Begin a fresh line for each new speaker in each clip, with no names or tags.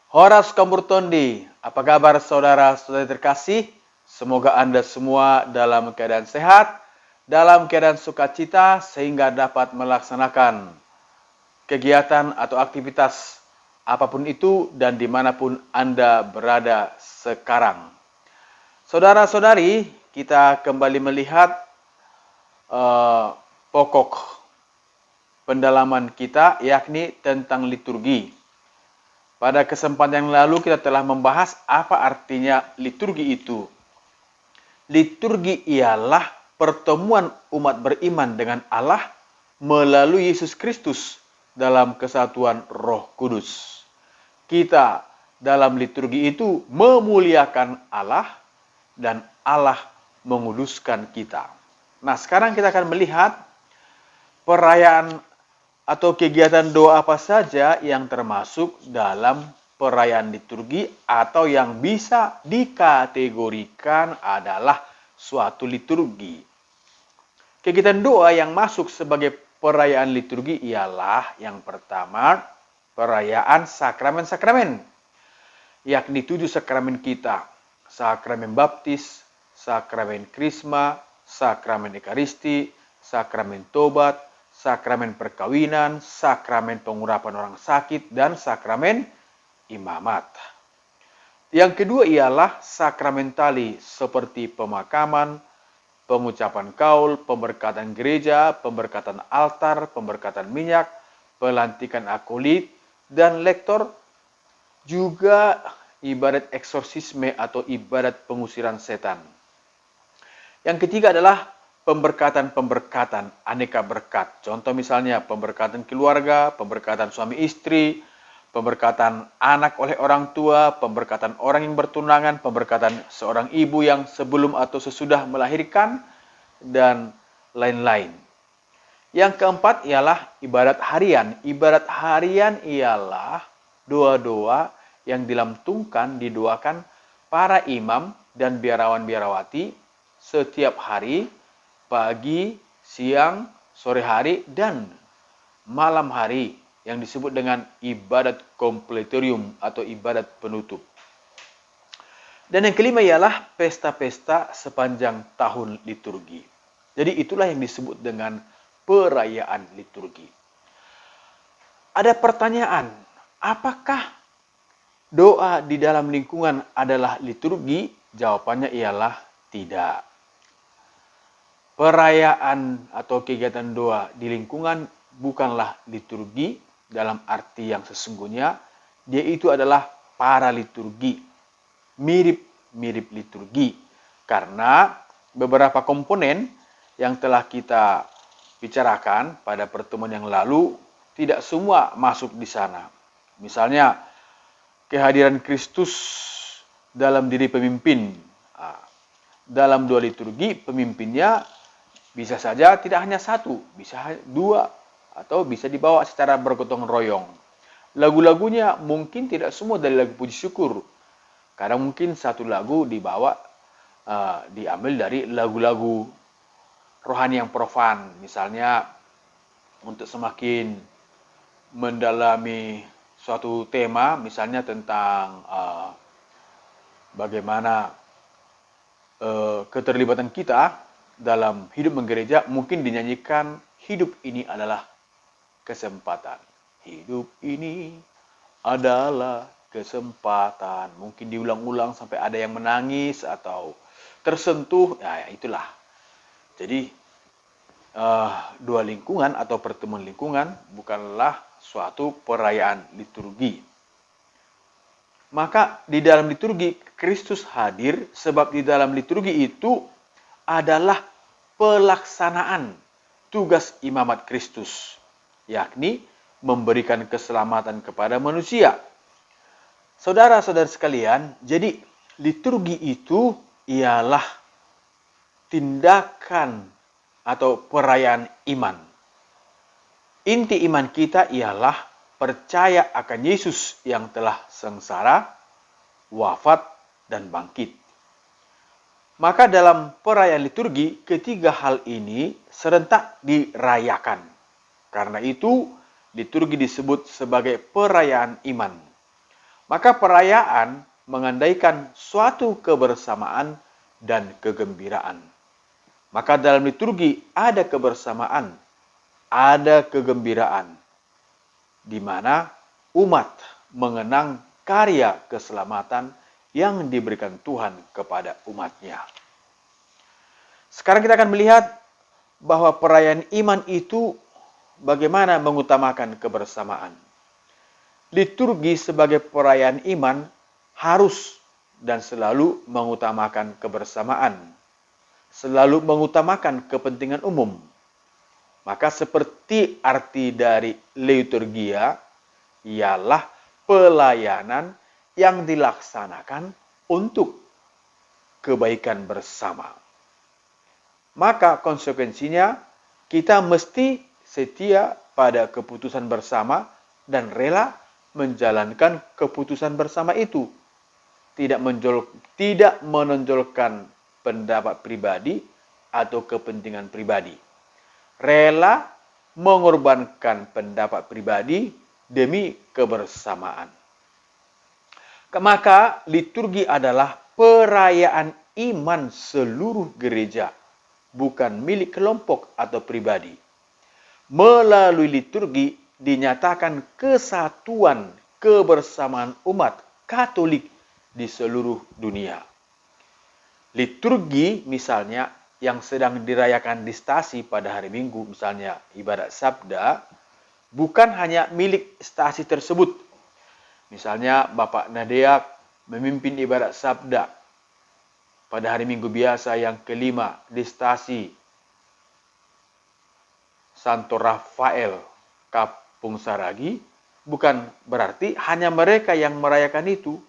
Horas Kamurtondi, apa kabar saudara-saudari terkasih? Semoga Anda semua dalam keadaan sehat, dalam keadaan sukacita, sehingga dapat melaksanakan kegiatan atau aktivitas apapun itu dan dimanapun Anda berada sekarang. Saudara-saudari, kita kembali melihat pokok pendalaman kita, yakni tentang liturgi. Pada kesempatan yang lalu kita telah membahas apa artinya liturgi itu. Liturgi ialah pertemuan umat beriman dengan Allah melalui Yesus Kristus dalam kesatuan Roh Kudus. Kita dalam liturgi itu memuliakan Allah dan Allah menguduskan kita. Nah, sekarang kita akan melihat perayaan atau kegiatan doa apa saja yang termasuk dalam perayaan liturgi atau yang bisa dikategorikan adalah suatu liturgi. Kegiatan doa yang masuk sebagai perayaan liturgi ialah yang pertama, perayaan sakramen-sakramen, yakni 7 sakramen kita: sakramen baptis, sakramen krisma, sakramen ekaristi, sakramen tobat, sakramen perkawinan, sakramen pengurapan orang sakit, dan sakramen imamat. Yang kedua ialah sakramentali seperti pemakaman, pengucapan kaul, pemberkatan gereja, pemberkatan altar, pemberkatan minyak, pelantikan akolit, dan lektor, juga ibadat eksorsisme atau ibadat pengusiran setan. Yang ketiga adalah pemberkatan-pemberkatan aneka berkat. Contoh misalnya pemberkatan keluarga, pemberkatan suami istri, pemberkatan anak oleh orang tua, pemberkatan orang yang bertunangan, pemberkatan seorang ibu yang sebelum atau sesudah melahirkan, dan lain-lain. Yang keempat ialah ibadat harian. Ibadat harian ialah doa-doa yang dilantunkan, didoakan para imam dan biarawan-biarawati setiap hari, pagi, siang, sore hari, dan malam hari, yang disebut dengan ibadat kompletorium atau ibadat penutup. Dan yang kelima ialah pesta-pesta sepanjang tahun liturgi. Jadi itulah yang disebut dengan perayaan liturgi. Ada pertanyaan, apakah doa di dalam lingkungan adalah liturgi? Jawabannya ialah tidak. Perayaan atau kegiatan doa di lingkungan bukanlah liturgi dalam arti yang sesungguhnya. Dia itu adalah paraliturgi, mirip-mirip liturgi. Karena beberapa komponen yang telah kita bicarakan pada pertemuan yang lalu tidak semua masuk di sana. Misalnya kehadiran Kristus dalam diri pemimpin. Dalam doa liturgi pemimpinnya bisa saja tidak hanya satu, bisa 2, atau bisa dibawa secara bergotong royong. Lagu-lagunya mungkin tidak semua dari lagu puji syukur. Kadang mungkin satu lagu dibawa, diambil dari lagu-lagu rohani yang profan. Misalnya untuk semakin mendalami suatu tema, misalnya tentang bagaimana keterlibatan kita dalam hidup menggereja, mungkin dinyanyikan hidup ini adalah kesempatan. Hidup ini adalah kesempatan. Mungkin diulang-ulang sampai ada yang menangis atau tersentuh. Ya, itulah. Jadi doa lingkungan atau pertemuan lingkungan bukanlah suatu perayaan liturgi. Maka di dalam liturgi Kristus hadir, sebab di dalam liturgi itu adalah pelaksanaan tugas imamat Kristus, yakni memberikan keselamatan kepada manusia. Saudara-saudara sekalian, jadi liturgi itu ialah tindakan atau perayaan iman. Inti iman kita ialah percaya akan Yesus yang telah sengsara, wafat, dan bangkit. Maka dalam perayaan liturgi, ketiga hal ini serentak dirayakan. Karena itu, liturgi disebut sebagai perayaan iman. Maka perayaan mengandaikan suatu kebersamaan dan kegembiraan. Maka dalam liturgi ada kebersamaan, ada kegembiraan, di mana umat mengenang karya keselamatan yang diberikan Tuhan kepada umatnya. Sekarang kita akan melihat bahwa perayaan iman itu bagaimana mengutamakan kebersamaan. Liturgi sebagai perayaan iman harus dan selalu mengutamakan kebersamaan, selalu mengutamakan kepentingan umum. Maka seperti arti dari liturgia ialah pelayanan yang dilaksanakan untuk kebaikan bersama. Maka konsekuensinya kita mesti setia pada keputusan bersama dan rela menjalankan keputusan bersama itu. Tidak menonjolkan pendapat pribadi atau kepentingan pribadi. Rela mengorbankan pendapat pribadi demi kebersamaan. Maka liturgi adalah perayaan iman seluruh gereja, bukan milik kelompok atau pribadi. Melalui liturgi dinyatakan kesatuan kebersamaan umat Katolik di seluruh dunia. Liturgi misalnya yang sedang dirayakan di stasi pada hari Minggu, misalnya ibadat sabda, bukan hanya milik stasi tersebut. Misalnya Bapak Nadeak memimpin ibadat sabda pada hari Minggu biasa yang kelima di stasi Santo Rafael Kapung Saragi, bukan berarti hanya mereka yang merayakan itu,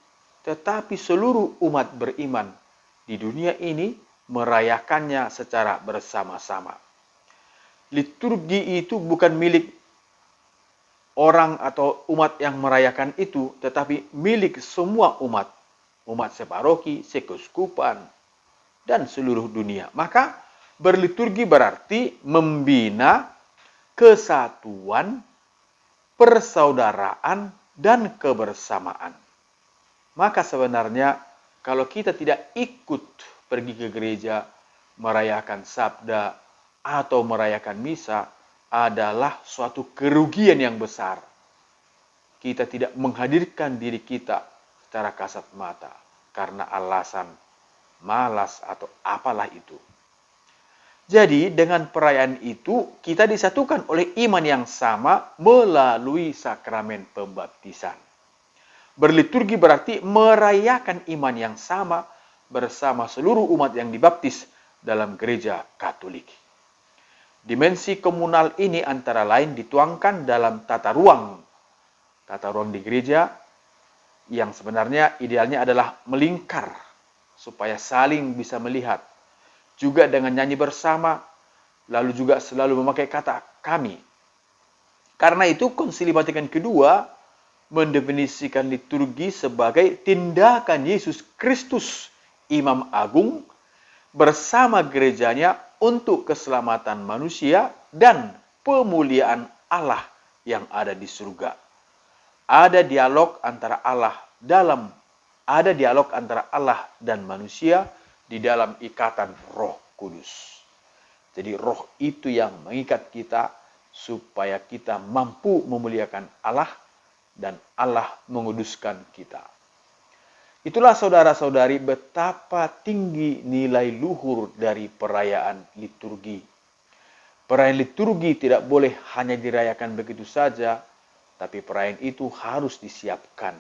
tetapi seluruh umat beriman di dunia ini merayakannya secara bersama-sama. Liturgi itu bukan milik orang atau umat yang merayakan itu, tetapi milik semua umat. Umat separoki, sekeuskupan, dan seluruh dunia. Maka berliturgi berarti membina kesatuan, persaudaraan, dan kebersamaan. Maka sebenarnya kalau kita tidak ikut pergi ke gereja, merayakan sabda, atau merayakan misa, adalah suatu kerugian yang besar. Kita tidak menghadirkan diri kita secara kasat mata karena alasan malas atau apalah itu. Jadi dengan perayaan itu kita disatukan oleh iman yang sama melalui sakramen pembaptisan. Berliturgi berarti merayakan iman yang sama bersama seluruh umat yang dibaptis dalam gereja Katolik. Dimensi komunal ini antara lain dituangkan dalam tata ruang. Tata ruang di gereja yang sebenarnya idealnya adalah melingkar supaya saling bisa melihat. Juga dengan nyanyi bersama, lalu juga selalu memakai kata kami. Karena itu Konsili Vatikan II mendefinisikan liturgi sebagai tindakan Yesus Kristus, Imam Agung, bersama gerejanya untuk keselamatan manusia dan pemuliaan Allah yang ada di surga. Ada dialog antara Allah dan manusia di dalam ikatan Roh Kudus. Jadi roh itu yang mengikat kita supaya kita mampu memuliakan Allah dan Allah menguduskan kita. Itulah saudara-saudari betapa tinggi nilai luhur dari perayaan liturgi. Perayaan liturgi tidak boleh hanya dirayakan begitu saja, tapi perayaan itu harus disiapkan.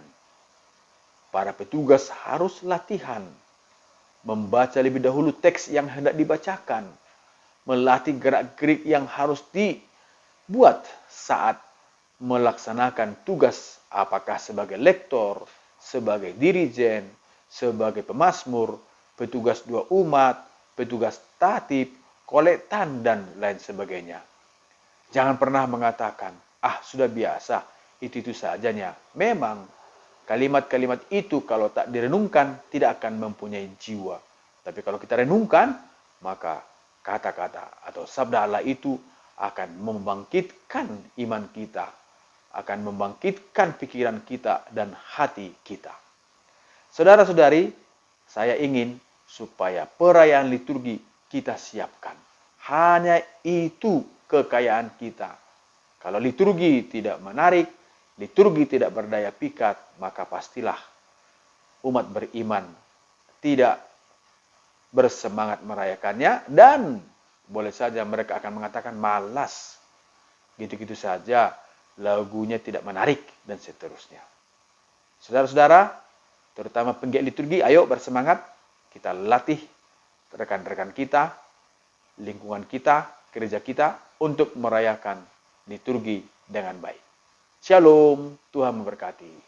Para petugas harus latihan, membaca lebih dahulu teks yang hendak dibacakan, melatih gerak-gerik yang harus dibuat saat melaksanakan tugas, apakah sebagai lektor, sebagai dirijen, sebagai pemazmur, petugas dua umat, petugas tatib, kolektan, dan lain sebagainya. Jangan pernah mengatakan, sudah biasa, itu sajanya. Memang, kalimat-kalimat itu kalau tak direnungkan, tidak akan mempunyai jiwa. Tapi kalau kita renungkan, maka kata-kata atau sabda Allah itu akan membangkitkan iman kita, akan membangkitkan pikiran kita dan hati kita. Saudara-saudari, saya ingin supaya perayaan liturgi kita siapkan. Hanya itu kekayaan kita. Kalau liturgi tidak menarik, liturgi tidak berdaya pikat, maka pastilah umat beriman tidak bersemangat merayakannya, dan boleh saja mereka akan mengatakan malas. Gitu-gitu saja, lagunya tidak menarik, dan seterusnya. Saudara-saudara, terutama penggiat liturgi, ayo bersemangat. Kita latih rekan-rekan kita, lingkungan kita, gereja kita untuk merayakan liturgi dengan baik. Shalom, Tuhan memberkati.